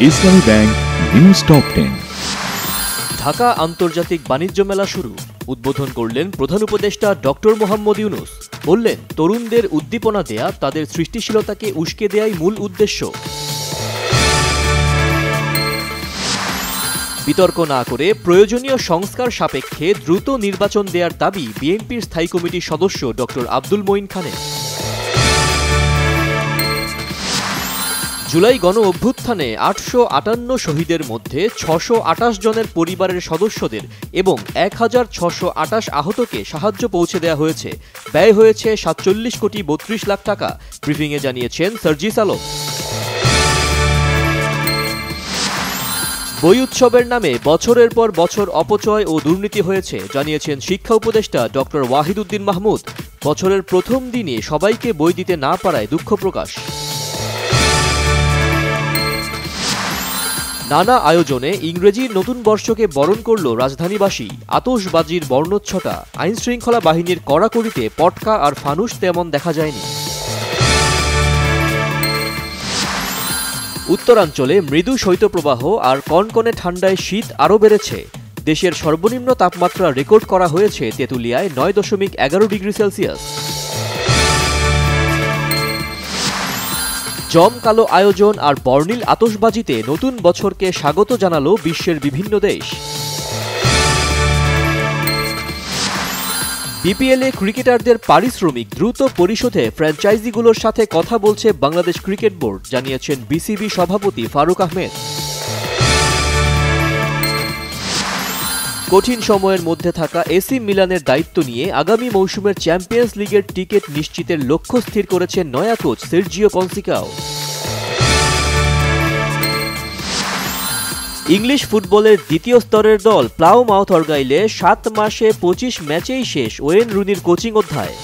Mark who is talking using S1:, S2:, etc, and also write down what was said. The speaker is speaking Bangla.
S1: ইসলামী ব্যাংক নিউজ টপ 10।
S2: ঢাকা আন্তর্জাতিক বাণিজ্য মেলা শুরু। উদ্বোধন করলেন প্রধান উপদেষ্টা ডক্টর মোহাম্মদ ইউনূস। বললেন, তরুণদের উদ্দীপনা দেয়া, তাদের সৃষ্টিশীলতাকে উস্কে দেয়াই মূল উদ্দেশ্য। বিতর্ক না করে প্রয়োজনীয় সংস্কার সাপেক্ষে দ্রুত নির্বাচন দেওয়ার দাবি বিএনপির স্থায়ী কমিটির সদস্য ডক্টর আব্দুল মঈন খানের। জুলাই গণ অভ্যুত্থানে ৮৫৮ শহীদের মধ্যে ৬২৮ জনের পরিবারের সদস্যদের এবং ১৬২৮ আহতকে সাহায্য পৌঁছে দেওয়া হয়েছে। ব্যয় হয়েছে ৪৭ কোটি ৩২ লাখ টাকা, ব্রিফিংয়ে জানিয়েছেন সার্জিস আলম। বই উৎসবের নামে বছরের পর বছর অপচয় ও দুর্নীতি হয়েছে, জানিয়েছেন শিক্ষা উপদেষ্টা ডক্টর ওয়াহিদুদ্দিন মাহমুদ। বছরের প্রথম দিনে সবাইকে বই দিতে না পারায় দুঃখ প্রকাশ। নানা আয়োজনে ইংরেজি নতুন বর্ষকে বরণ করল রাজধানীবাসী। আতশবাজির বর্ণচ্ছটা, আইনশৃঙ্খলা বাহিনীর কড়াকড়িতে পটকা আর ফানুস তেমন দেখা যায়নি। উত্তরাঞ্চলে মৃদু শৈত্যপ্রবাহ আর কনকনে ঠান্ডায় শীত আরও বেড়েছে। দেশের সর্বনিম্ন তাপমাত্রা রেকর্ড করা হয়েছে তেঁতুলিয়ায় ৯.১১ ডিগ্রি সেলসিয়াস। জমকালো আয়োজন আর বর্ণিল আতশবাজিতে নতুন বছরকে স্বাগত জানালো বিশ্বের বিভিন্ন দেশ। বিপিএলে ক্রিকেটারদের পারিশ্রমিক দ্রুত পরিশোধে ফ্র্যাঞ্চাইজিগুলোর সাথে কথা বলছে বাংলাদেশ ক্রিকেট বোর্ড, জানিয়েছেন বিসিবি সভাপতি ফারুক আহমেদ। কঠিন সময়ের মধ্যে থাকা এসি মিলানের দায়িত্ব নিয়ে আগামী মৌসুমের চ্যাম্পিয়ন্স লিগের টিকিট নিশ্চিতের লক্ষ্য স্থির করেছেন নয়া কোচ সের্জিও কনসিকাও। ইংলিশ ফুটবলের দ্বিতীয় স্তরের দল প্লাউমাউথ অর্গাইলে 7 মাসে 25 ম্যাচেই শেষ ওয়েন রুনির কোচিং অধ্যায়।